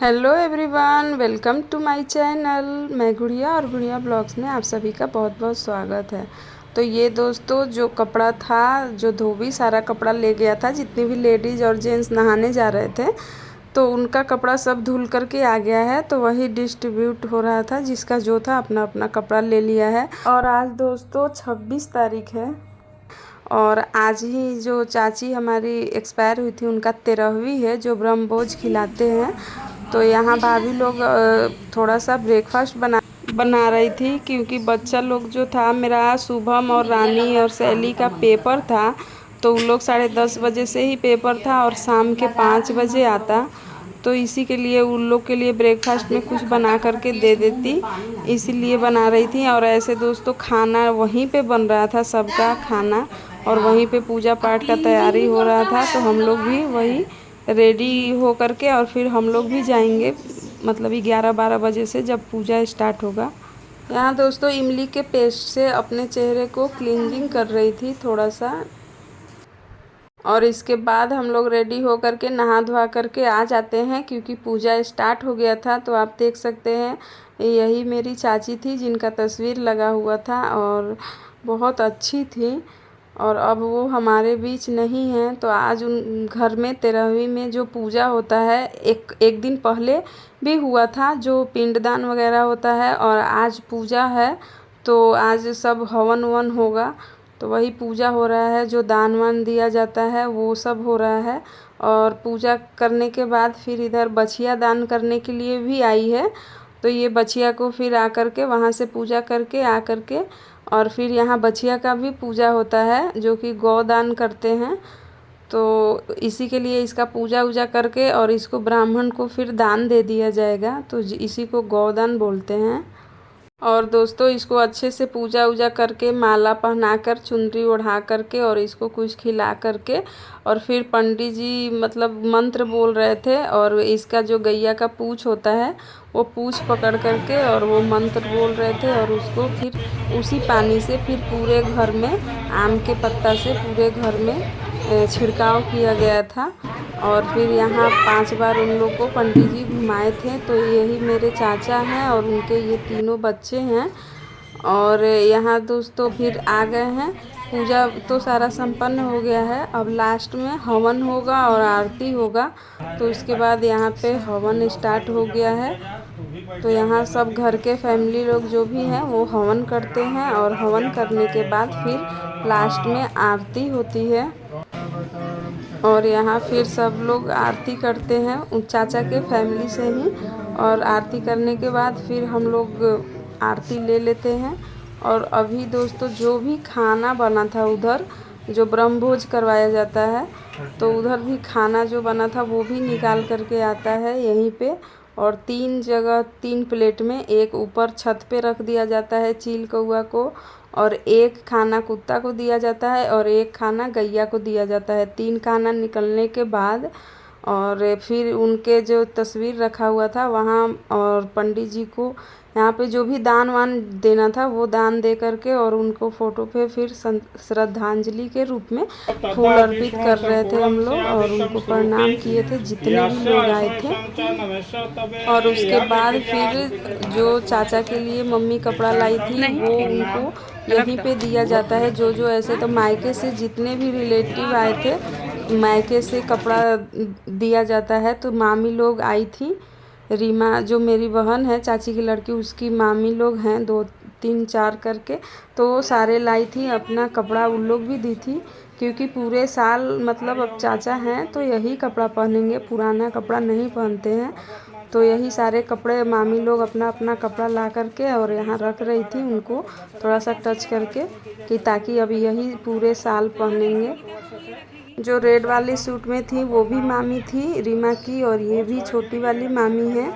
Hello everyone, welcome to my channel. मैं गुड़िया और गुड़िया ब्लॉग्स में आप सभी का बहुत बहुत स्वागत है। तो ये दोस्तों जो कपड़ा था, जो धोबी सारा कपड़ा ले गया था, जितनी भी लेडीज़ और जेंट्स नहाने जा रहे थे तो उनका कपड़ा सब धुल करके आ गया है। तो वही डिस्ट्रीब्यूट हो रहा था, जिसका जो था अपना अपना कपड़ा ले लिया है। और आज दोस्तों 26 तारीख है और आज ही जो चाची हमारी एक्सपायर हुई थी उनका 13वीं है, जो ब्रह्मभोज खिलाते हैं। तो यहाँ भाभी लोग थोड़ा सा ब्रेकफास्ट बना रही थी, क्योंकि बच्चा लोग जो था मेरा, शुभम और रानी और सैली का पेपर था। तो उन लोग 10:30 बजे से ही पेपर था और शाम के 5 बजे आता। तो इसी के लिए उन लोग के लिए ब्रेकफास्ट में कुछ बना करके दे देती, इसीलिए बना रही थी। और ऐसे दोस्तों खाना वहीं पे बन रहा था, सबका खाना, और वहीं पे पूजा पाठ का तैयारी हो रहा था। तो हम लोग भी वही रेडी हो करके और फिर हम लोग भी जाएंगे, मतलब 11-12 बजे से जब पूजा स्टार्ट होगा। यहाँ दोस्तों इमली के पेस्ट से अपने चेहरे को क्लींजिंग कर रही थी थोड़ा सा। और इसके बाद हम लोग रेडी हो करके नहा धोवा करके आ जाते हैं, क्योंकि पूजा स्टार्ट हो गया था। तो आप देख सकते हैं यही मेरी चाची थी जिनका तस्वीर लगा हुआ था और बहुत अच्छी थी। और अब वो हमारे बीच नहीं हैं। तो आज उन घर में 13वीं में जो पूजा होता है, एक एक दिन पहले भी हुआ था जो पिंडदान वगैरह होता है, और आज पूजा है। तो आज सब हवन ववन होगा। तो वही पूजा हो रहा है, जो दान वान दिया जाता है वो सब हो रहा है। और पूजा करने के बाद फिर इधर बछिया दान करने के लिए भी आई है। तो ये बछिया को फिर आकर के वहाँ से पूजा करके आकर के और फिर यहाँ बछिया का भी पूजा होता है, जो कि गौ दान करते हैं। तो इसी के लिए इसका पूजा वूजा करके और इसको ब्राह्मण को फिर दान दे दिया जाएगा। तो इसी को गौदान बोलते हैं। और दोस्तों इसको अच्छे से पूजा वूजा करके, माला पहनाकर, चुनरी ओढ़ा करके और इसको कुछ खिला करके, और फिर पंडित जी मतलब मंत्र बोल रहे थे। और इसका जो गैया का पूँछ होता है वो पूँछ पकड़ करके और वो मंत्र बोल रहे थे। और उसको फिर उसी पानी से फिर पूरे घर में, आम के पत्ता से पूरे घर में छिड़काव किया गया था। और फिर यहाँ 5 बार उन लोग को पंडित जी घुमाए थे। तो यही मेरे चाचा हैं और उनके ये तीनों बच्चे हैं। और यहाँ दोस्तों फिर आ गए हैं। पूजा तो सारा संपन्न हो गया है। अब लास्ट में हवन होगा और आरती होगा। तो इसके बाद यहाँ पे हवन स्टार्ट हो गया है। तो यहाँ सब घर के फैमिली लोग जो भी हैं वो हवन करते हैं, और हवन करने के बाद फिर लास्ट में आरती होती है। और यहाँ फिर सब लोग आरती करते हैं उन चाचा के फैमिली से ही। और आरती करने के बाद फिर हम लोग आरती ले लेते हैं। और अभी दोस्तों जो भी खाना बना था उधर, जो ब्रह्मभोज करवाया जाता है, तो उधर भी खाना जो बना था वो भी निकाल करके आता है यहीं पे। और 3 जगह 3 प्लेट में, एक ऊपर छत पे रख दिया जाता है चील कौआ को, और एक खाना कुत्ता को दिया जाता है और एक खाना गैया को दिया जाता है। 3 खाना निकलने के बाद और फिर उनके जो तस्वीर रखा हुआ था वहाँ, और पंडित जी को यहाँ पे जो भी दान वान देना था वो दान दे करके, और उनको फ़ोटो पे फिर श्रद्धांजलि के रूप में फूल अर्पित कर रहे थे हम लोग, और उनको प्रणाम किए थे जितने भी लोग आए थे। और उसके बाद फिर जो चाचा के लिए मम्मी कपड़ा लाई थी वो उनको यहीं पे दिया जाता है। जो ऐसे तो मायके से जितने भी रिलेटिव आए थे, मायके से कपड़ा दिया जाता है। तो मामी लोग आई थी, रीमा जो मेरी बहन है, चाची की लड़की, उसकी मामी लोग हैं 2 3 4 करके। तो वो सारे लाई थी, अपना कपड़ा उन लोग भी दी थी, क्योंकि पूरे साल मतलब अब चाचा हैं तो यही कपड़ा पहनेंगे, पुराना कपड़ा नहीं पहनते हैं। तो यही सारे कपड़े मामी लोग अपना अपना कपड़ा ला करके और यहाँ रख रही थी, उनको थोड़ा सा टच करके, कि ताकि अब यही पूरे साल पहनेंगे। जो रेड वाली सूट में थी वो भी मामी थी, रीमा की, और ये भी छोटी वाली मामी है।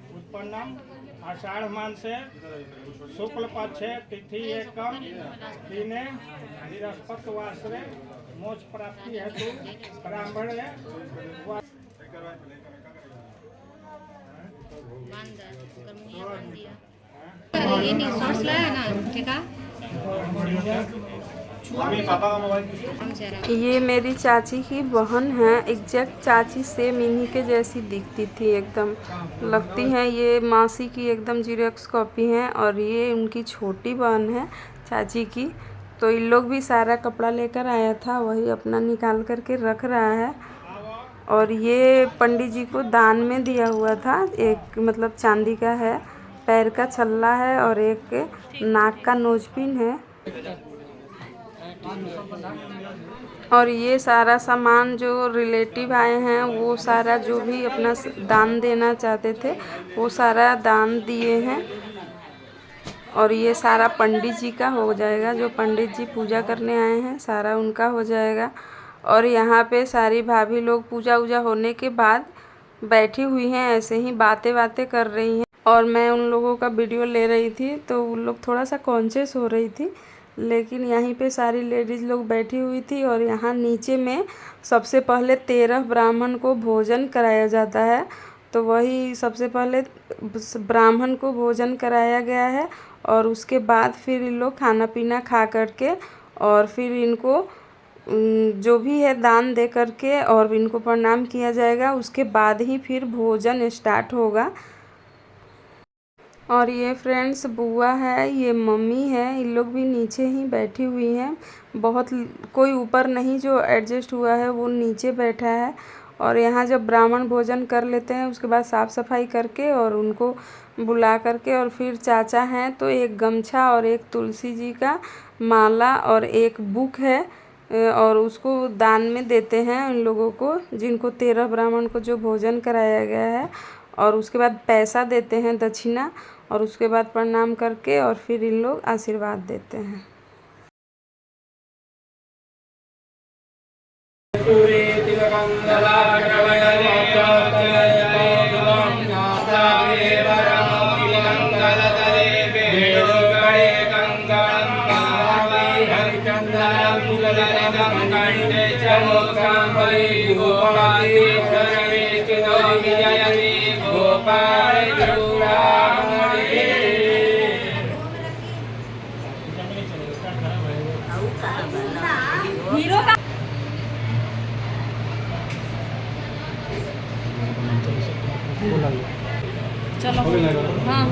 उत्पन्नम आषाढ़ मासे शुक्ल पक्षे तिथि एकम दिने बृहस्पतिवासरे मोक्ष प्राप्ति हेतु ब्राह्मण ये नहीं सॉस लाया ना, ठीक है। ये मेरी चाची की बहन है, एग्जैक्ट चाची सेम इन्हीं के जैसी दिखती थी, एकदम लगती हैं। ये मासी की एकदम जीरोक्स कॉपी है। और ये उनकी छोटी बहन है चाची की। तो इन लोग भी सारा कपड़ा लेकर आया था, वही अपना निकाल करके रख रहा है। और ये पंडित जी को दान में दिया हुआ था, एक मतलब चांदी का है, पैर का छल्ला है और एक नाक का नोजपिन है। और ये सारा सामान जो रिलेटिव आए हैं वो सारा जो भी अपना दान देना चाहते थे वो सारा दान दिए हैं। और ये सारा पंडित जी का हो जाएगा, जो पंडित जी पूजा करने आए हैं सारा उनका हो जाएगा। और यहाँ पे सारी भाभी लोग पूजा वूजा होने के बाद बैठी हुई हैं, ऐसे ही बातें कर रही हैं। और मैं उन लोगों का वीडियो ले रही थी तो उन लोग थोड़ा सा कॉन्शियस हो रही थी, लेकिन यहीं पे सारी लेडीज़ लोग बैठी हुई थी। और यहाँ नीचे में सबसे पहले 13 ब्राह्मण को भोजन कराया जाता है, तो वही सबसे पहले ब्राह्मण को भोजन कराया गया है। और उसके बाद फिर इन लोग खाना पीना खा करके और फिर इनको जो भी है दान दे करके और इनको प्रणाम किया जाएगा। उसके बाद ही फिर भोजन स्टार्ट होगा। और ये फ्रेंड्स बुआ है, ये मम्मी है, इन लोग भी नीचे ही बैठी हुई हैं। बहुत कोई ऊपर नहीं जो एडजस्ट हुआ है वो नीचे बैठा है। और यहाँ जब ब्राह्मण भोजन कर लेते हैं उसके बाद साफ़ सफाई करके और उनको बुला करके और फिर चाचा हैं तो एक गमछा और एक तुलसी जी का माला और एक बुक है और उसको दान में देते हैं उन लोगों को जिनको 13 ब्राह्मण को जो भोजन कराया गया है। और उसके बाद पैसा देते हैं दक्षिणा और उसके बाद प्रणाम करके और फिर इन लोग आशीर्वाद देते हैं। चलो हाँ।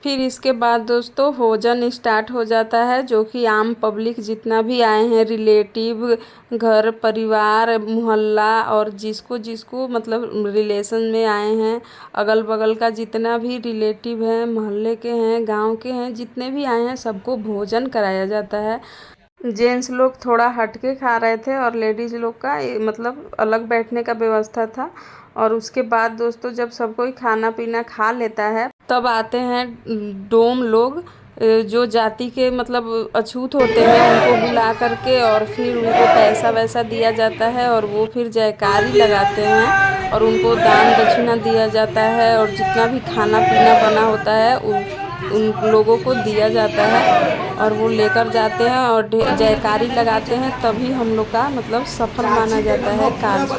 फिर इसके बाद दोस्तों भोजन स्टार्ट हो जाता है, जो कि आम पब्लिक जितना भी आए हैं, रिलेटिव, घर परिवार, मोहल्ला और जिसको जिसको मतलब रिलेशन में आए हैं, अगल बगल का जितना भी रिलेटिव है, मोहल्ले के हैं, गांव के हैं, जितने भी आए हैं सबको भोजन कराया जाता है। जेंट्स लोग थोड़ा हट के खा रहे थे और लेडीज़ लोग का मतलब अलग बैठने का व्यवस्था था। और उसके बाद दोस्तों जब सब कोई खाना पीना खा लेता है तब आते हैं डोम लोग, जो जाति के मतलब अछूत होते हैं, उनको बुला करके और फिर उनको पैसा वैसा दिया जाता है और वो फिर जयकारी लगाते हैं और उनको दान दक्षिणा दिया जाता है। और जितना भी खाना पीना बना होता है उन लोगों को दिया जाता है और वो लेकर जाते हैं और जयकारी लगाते हैं, तभी हम लोग का मतलब सफल माना जाता है कार्य को।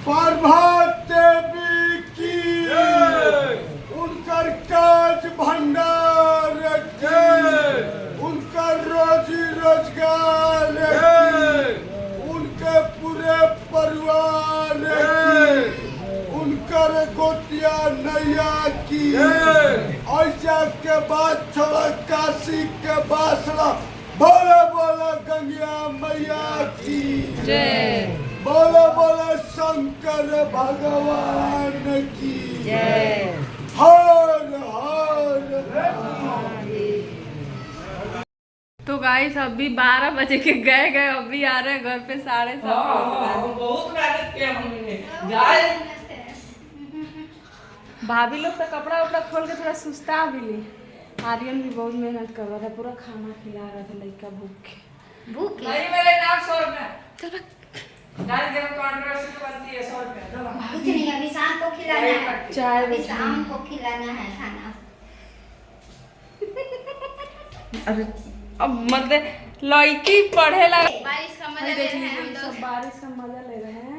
प्रभात देवी की उनकर काज भंडार उनका रोजी रोजगार उनके पूरे परिवार उनकर गोतिया नैया की ऐसा के बाद छोड़ा काशी के बासरा बोले बोले गंगा मैया की जय, बोले बोले शंकर भगवान की जय, हर हर। तो गाइस अभी 12 बजे के गए अभी आ रहे घर पे 7:30। बहुत मेहनत किया हमने गाइस। भाभी लोग तो कपड़ा उपड़ा खोल के थोड़ा सुस्ता भी ली। आर्यन भी बहुत मेहनत कर रहा था, पूरा खाना खिला रहा था लड़का भूख नहीं मेरे नाम 100 रुपए। चल गाइस देखो कंट्रोवर्सी तो बनती है 100 रुपए। चलो कुछ नहीं, अभी शाम को खिलाना है, चाय अभी शाम को खिलाना है खाना। अरे अब मतलब लड़की पढ़े ला बारिश का मजा ले रहे हैं हम लोग। सब बारिश का मजा ले रहे हैं।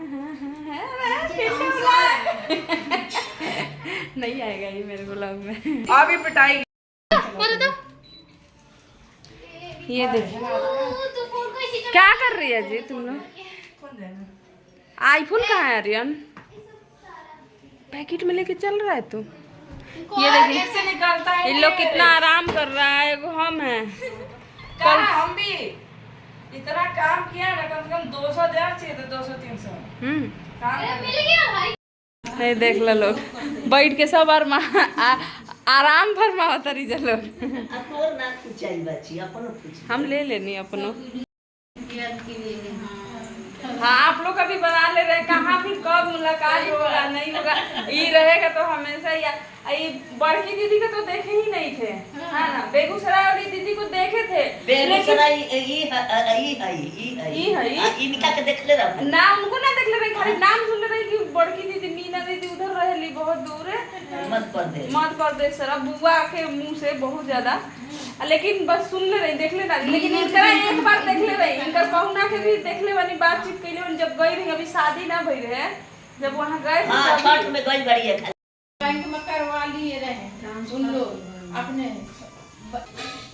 नहीं आएगा ये मेरे ब्लॉग में। अभी पिटाई ये देखिए क्या कर रही है जी तुम लोग। आईफोन कहाँ है आर्यन? पैकेट में लेके चल रहा है तू। ये देखिए निकालता है इन लोग कितना आराम कर रहा है। एगो हम है कल हम भी इतना काम किया ना, कम से कम 200 देना चाहिए था, 200-300 काम नहीं देख लो लोग बैठ के सब आराम फरमा होता रही चलो। हम ले लेनी अपनों। हाँ आप लोग अभी बना ले रहे, कहाँ फिर कब मुलाकात होगा नहीं होगा। ये रहेगा तो हमेशा ये बड़की दीदी को तो देखे ही नहीं थे, है ना। बेगूसराय वाली दीदी को देखे थे, बेगूसराय इनका के देख ले रहा ना, उनको ना देख ले रहे, खाली नाम सुन ले रहे कि बड़की दीदी मीना दीदी उधर रहेली बहुत दूर है मध्य प्रदेश सर बुआ के मुँह से बहुत ज्यादा, लेकिन बस सुन ले रही देख ले ना। लेकिन इनका एक बार देख ले रही, इनका बहुना के भी देख ले वाली बातचीत के लिए जब गई रही, अभी शादी ना भई रहे, जब वहाँ गए छठ में गई बड़ी है बैंक में करवा लिए रहे सुन लो अपने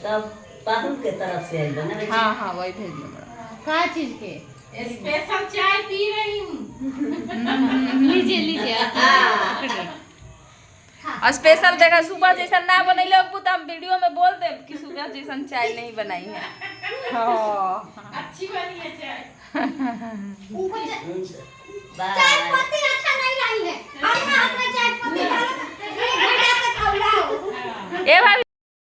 तब पाहुन के तरफ से आई बना। हाँ हाँ वही भेज दो। क्या चीज के? स्पेशल चाय पी रही हूँ। लीजिए लीजिए और स्पेशल देखा सुबह जैसा ना बनैले तो हम वीडियो में बोल दे कि सुबह जैसा चाय नहीं बनाई है। अच्छी बनी है चाय। चाय पत्ती अच्छा नहीं लाई है, अपने हाथ में चाय पत्ती डालो, एक घंटा से खौलाओ। ए भाभी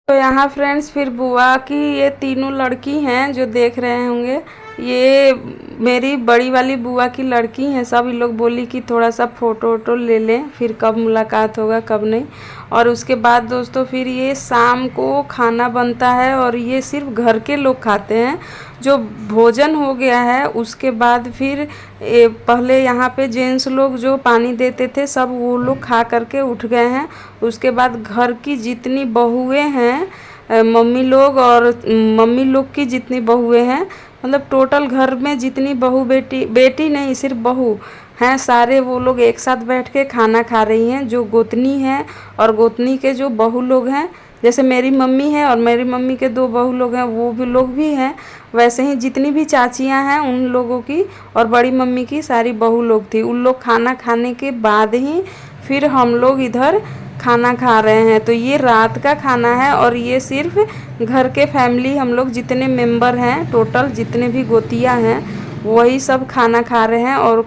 तो यहाँ फ्रेंड्स फिर बुआ की ये तीनों लड़की हैं जो देख रहे होंगे, ये मेरी बड़ी वाली बुआ की लड़की हैं। सब ये लोग बोली कि थोड़ा सा फ़ोटो वोटो ले लें, फिर कब मुलाकात होगा कब नहीं। और उसके बाद दोस्तों फिर ये शाम को खाना बनता है और ये सिर्फ घर के लोग खाते हैं। जो भोजन हो गया है उसके बाद फिर पहले यहाँ पे जेंट्स लोग जो पानी देते थे सब वो लोग खा करके उठ गए हैं। उसके बाद घर की जितनी बहुएं हैं मम्मी लोग और मम्मी लोग की जितनी बहुएं हैं, मतलब टोटल घर में जितनी बहू बेटी नहीं सिर्फ बहू हैं, सारे वो लोग एक साथ बैठ के खाना खा रही हैं। जो गोतनी हैं और गोतनी के जो बहू लोग हैं, जैसे मेरी मम्मी है और मेरी मम्मी के 2 बहू लोग हैं, वो भी लोग भी हैं, वैसे ही जितनी भी चाचियां हैं उन लोगों की और बड़ी मम्मी की सारी बहू लोग थी। उन लोग खाना खाने के बाद ही फिर हम लोग इधर खाना खा रहे हैं। तो ये रात का खाना है और ये सिर्फ घर के फैमिली हम लोग जितने मेंबर हैं टोटल जितने भी गोतियां हैं वही सब खाना खा रहे हैं। और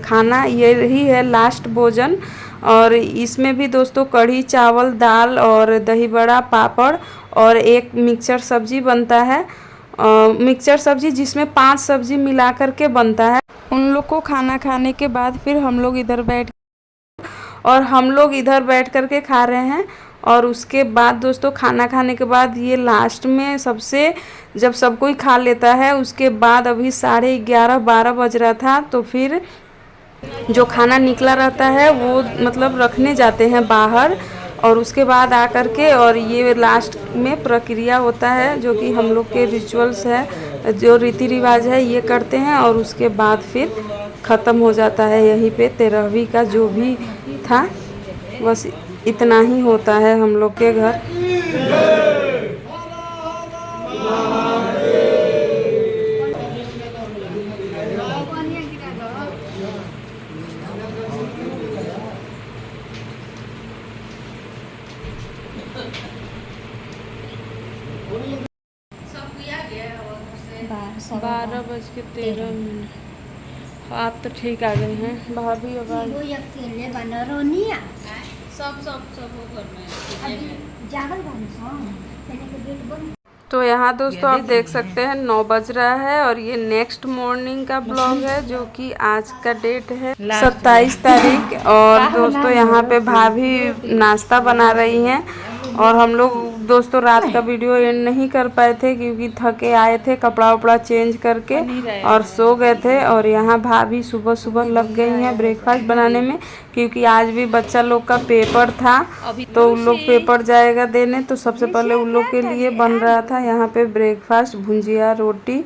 खाना यही है लास्ट भोजन। और इसमें भी दोस्तों कढ़ी चावल दाल और दही बड़ा पापड़ और एक मिक्सचर सब्जी बनता है। मिक्सचर सब्जी जिसमें 5 सब्जी मिला कर के बनता है। उन लोग को खाना खाने के बाद फिर हम लोग इधर बैठ कर के खा रहे हैं। और उसके बाद दोस्तों खाना खाने के बाद ये लास्ट में सबसे जब सब कोई खा लेता है उसके बाद अभी 11:30-12 बज रहा था, तो फिर जो खाना निकला रहता है वो मतलब रखने जाते हैं बाहर। और उसके बाद आकर के और ये लास्ट में प्रक्रिया होता है जो कि हम लोग के रिचुअल्स है, जो रीति रिवाज है ये करते हैं। और उसके बाद फिर ख़त्म हो जाता है यहीं पे 13वीं का जो भी था, बस इतना ही होता है हम लोग के घर। बारह 12:13। आप तो ठीक आ गए हैं भाभी। आवाज़ अकेले बना रोनिया सब वो घर में जागल बन तो यहाँ दोस्तों आप देख सकते हैं 9 बज रहा है और ये नेक्स्ट मॉर्निंग का ब्लॉग है जो कि आज का डेट है 27 तारीख। और दोस्तों यहाँ पे भाभी नाश्ता बना रही हैं और हम लोग दोस्तों रात का वीडियो एंड नहीं कर पाए थे क्योंकि थके आए थे, कपड़ा वपड़ा चेंज करके और सो गए थे। और यहाँ भाभी सुबह सुबह लग गई हैं ब्रेकफास्ट बनाने में क्योंकि आज भी बच्चा लोग का पेपर था, तो उन लोग पेपर जाएगा देने, तो सबसे पहले उन लोग के लिए बन रहा था यहाँ पे ब्रेकफास्ट भुंजिया रोटी।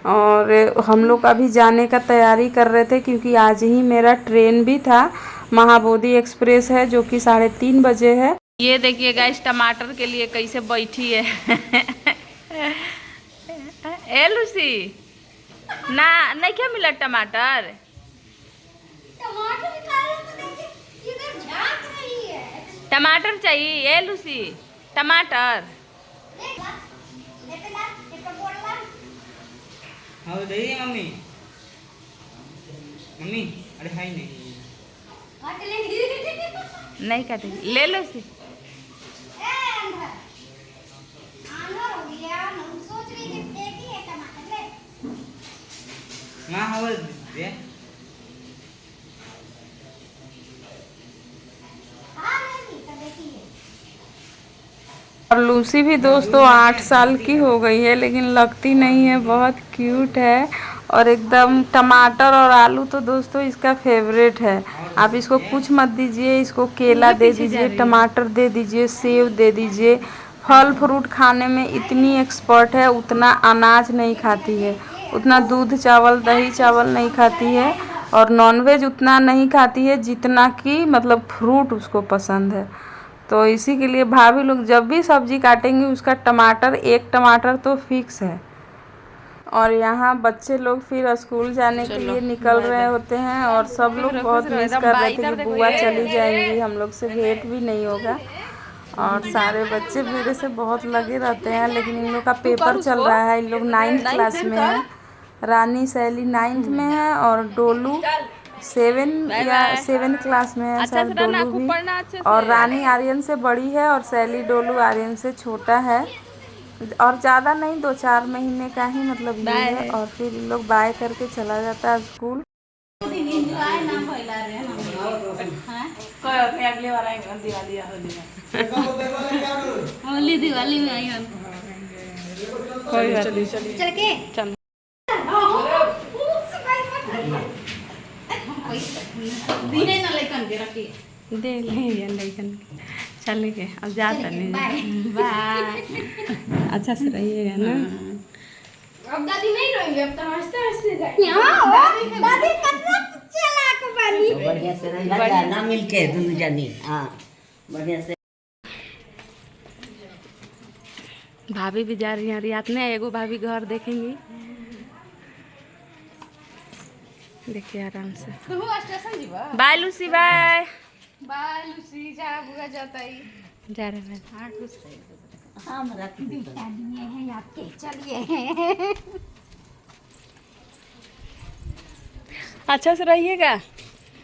और हम लोग अभी जाने का तैयारी कर रहे थे क्योंकि आज ही मेरा ट्रेन भी था महाबोधि एक्सप्रेस है जो कि 3:30 बजे है। ये देखिए गाइस टमाटर के लिए कैसे बैठी है। ए लूसी ना नहीं क्या मिला टमाटर? टमाटर निकालो तो देखिए इधर झांक रही है। टमाटर चाहिए ए लूसी? टमाटर देख ला, एक बोल ला। हाँ दे मम्मी। मम्मी अरे हाय नहीं। हट ले। नहीं काटेगी, ले लो सी। ए अंदर आंदर हो गया। हम सोच रही थी एक ही है टमाटर ले। माँ हवा दे। हाँ नहीं तो देखिए। और लूसी भी दोस्तों 8 साल की हो गई है लेकिन लगती नहीं है, बहुत क्यूट है। और एकदम टमाटर और आलू तो दोस्तों इसका फेवरेट है। आप इसको कुछ मत दीजिए, इसको केला दे दीजिए, टमाटर दे दीजिए, सेव दे दीजिए। फल फ्रूट खाने में इतनी एक्सपर्ट है, उतना अनाज नहीं खाती है, उतना दूध चावल दही चावल नहीं खाती है, और नॉनवेज उतना नहीं खाती है जितना कि मतलब फ्रूट उसको पसंद है। तो इसी के लिए भाभी लोग जब भी सब्जी काटेंगी उसका टमाटर, एक टमाटर तो फिक्स है। और यहाँ बच्चे लोग फिर स्कूल जाने के लिए निकल रहे होते हैं और सब लोग बहुत मिस कर रहे थे कि बुआ चली जाएंगी, हम लोग से भेंट भी नहीं होगा। और सारे बच्चे मेरे से बहुत लगे रहते हैं, लेकिन इन लोग का पेपर चल रहा है। इन लोग 9th क्लास में है। रानी सैली 9th में है और डोलू 7 क्लास में है शायद डोलू भी। और रानी आर्यन से बड़ी है और सैली डोलू आर्यन से छोटा है, और ज़्यादा नहीं, 2-4 महीने का ही मतलब ये है। और फिर इन लोग बाय करके चला जाता है स्कूल। अगले बार होली दिवाली में आई हम। कोई बात नहीं, चल के चल दिने न लेकन के रखी। दे लेंगे लेकिन चलेंगे, अब जाता नहीं। बाय। अच्छा से रहिएगा ना। अब दादी नहीं रहेंगे, अब तो हंसते हंसते जाएंगे। दादी कितना चालाक बनी। तो बढ़िया से रह ना मिलके दोनों जानी। हाँ बढ़िया से। भाभी भी जा रही है रियात में, एगो भाभी घर देखेंगी। देखिए आराम से। तू स्टेशन जीवा। Bye Lucy, bye bye Lucy, जा बुआ जाता ही। जा रहे हैं। हां खुश रह। हाँ हम रख दी। दिए हैं आपके, चलिए। अच्छा से रहिएगा।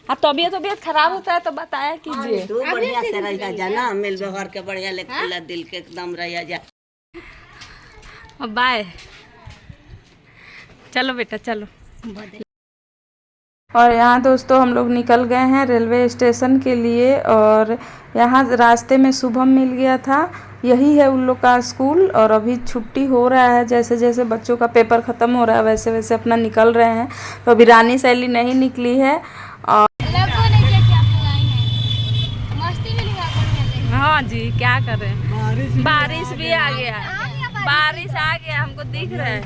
अब तबीयत खराब होता है तो बताया कीजिए। तू बढ़िया से रह जाना, मिल व्यवहार के बढ़िया ले खुला दिल के एकदम रह जा। बाय, चलो बेटा चलो। और यहाँ दोस्तों हम लोग निकल गए हैं रेलवे स्टेशन के लिए, और यहाँ रास्ते में शुभम मिल गया था। यही है उन लोग का स्कूल, और अभी छुट्टी हो रहा है। जैसे जैसे बच्चों का पेपर ख़त्म हो रहा है वैसे वैसे अपना निकल रहे हैं। तो अभी रानी सैली नहीं निकली है। और हाँ जी, क्या करें, बारिश भी आ गया, बारिश आ गया, हमको दिख रहा है।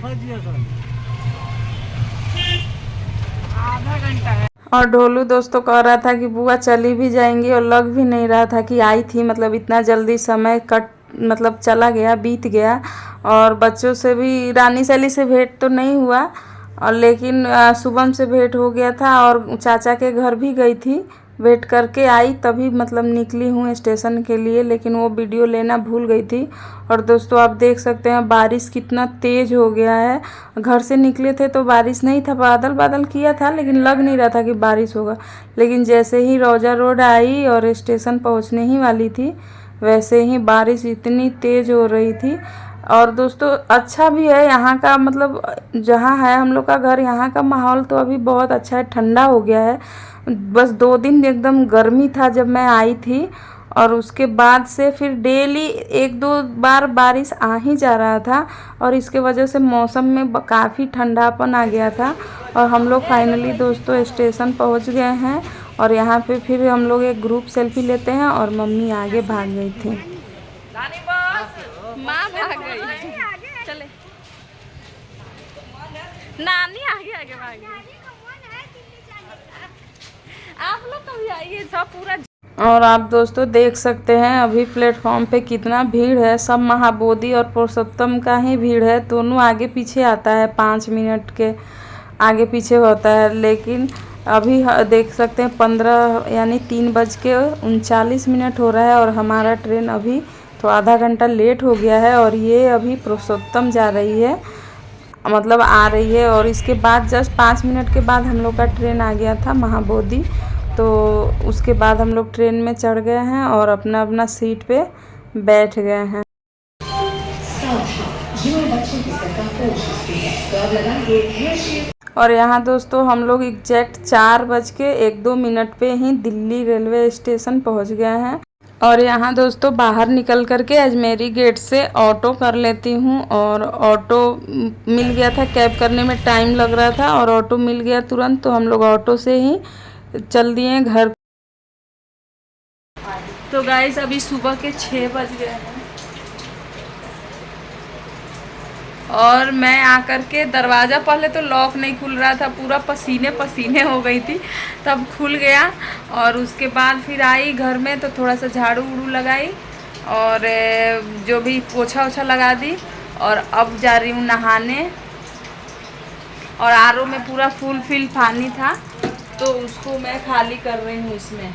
आधा घंटा है। और ढोलू दोस्तों कह रहा था कि बुआ चली भी जाएंगी, और लग भी नहीं रहा था कि आई थी। मतलब इतना जल्दी समय मतलब चला गया, बीत गया। और बच्चों से भी, रानी सैली से भेंट तो नहीं हुआ, और लेकिन शुभम से भेंट हो गया था। और चाचा के घर भी गई थी, वेट करके आई, तभी मतलब निकली हूँ स्टेशन के लिए, लेकिन वो वीडियो लेना भूल गई थी। और दोस्तों आप देख सकते हैं बारिश कितना तेज़ हो गया है। घर से निकले थे तो बारिश नहीं था, बादल बादल किया था, लेकिन लग नहीं रहा था कि बारिश होगा। लेकिन जैसे ही रौजा रोड आई और स्टेशन पहुँचने ही वाली थी, वैसे ही बारिश इतनी तेज़ हो रही थी। और दोस्तों अच्छा भी है यहाँ का, मतलब जहाँ है हम लोग का घर, यहाँ का माहौल तो अभी बहुत अच्छा है, ठंडा हो गया है। बस 2 दिन एकदम गर्मी था जब मैं आई थी, और उसके बाद से फिर डेली 1-2 बार बारिश आ ही जा रहा था, और इसके वजह से मौसम में काफ़ी ठंडापन आ गया था। और हम लोग फाइनली दोस्तों स्टेशन पहुंच गए हैं, और यहाँ पे फिर हम लोग एक ग्रुप सेल्फी लेते हैं, और मम्मी आगे भाग गई थी। माँ भाग गई, चले नानी आगे आगे भाग गई। आप लोग कभी आइए, सब पूरा। और आप दोस्तों देख सकते हैं अभी प्लेटफॉर्म पे कितना भीड़ है। सब महाबोधि और पुरुषोत्तम का ही भीड़ है, दोनों आगे पीछे आता है, 5 मिनट के आगे पीछे होता है। लेकिन अभी देख सकते हैं 15 यानी 3:39 हो रहा है और हमारा ट्रेन अभी तो आधा घंटा लेट हो गया है। और ये अभी पुरुषोत्तम जा रही है, मतलब आ रही है। और इसके बाद जस्ट 5 मिनट के बाद हम लोग का ट्रेन आ गया था महाबोधि। तो उसके बाद हम लोग ट्रेन में चढ़ गए हैं और अपना अपना सीट पे बैठ गए हैं। और यहाँ दोस्तों हम लोग एग्जैक्ट 4:01-2 पे ही दिल्ली रेलवे स्टेशन पहुँच गए हैं। और यहाँ दोस्तों बाहर निकल करके अजमेरी गेट से ऑटो कर लेती हूँ। और ऑटो मिल गया था, कैब करने में टाइम लग रहा था और ऑटो मिल गया तुरंत, तो हम लोग ऑटो से ही चल दिए घर। तो गाइस अभी सुबह के 6 बज गए हैं और मैं आकर के दरवाज़ा, पहले तो लॉक नहीं खुल रहा था, पूरा पसीने पसीने हो गई थी, तब खुल गया। और उसके बाद फिर आई घर में तो थोड़ा सा झाड़ू उड़ू लगाई और जो भी पोछा ओछा लगा दी। और अब जा रही हूँ नहाने। और आरओ में पूरा फुल फिल पानी था तो उसको मैं खाली कर रही हूँ इसमें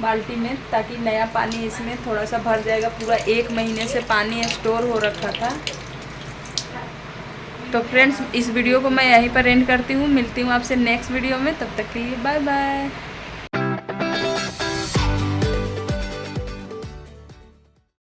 बाल्टी में, ताकि नया पानी इसमें थोड़ा सा भर जाएगा। पूरा 1 महीने से पानी स्टोर हो रखा था। तो फ्रेंड्स इस वीडियो को मैं यहीं पर एंड करती हूँ, मिलती हूँ आपसे नेक्स्ट वीडियो में, तब तक के लिए बाय बाय।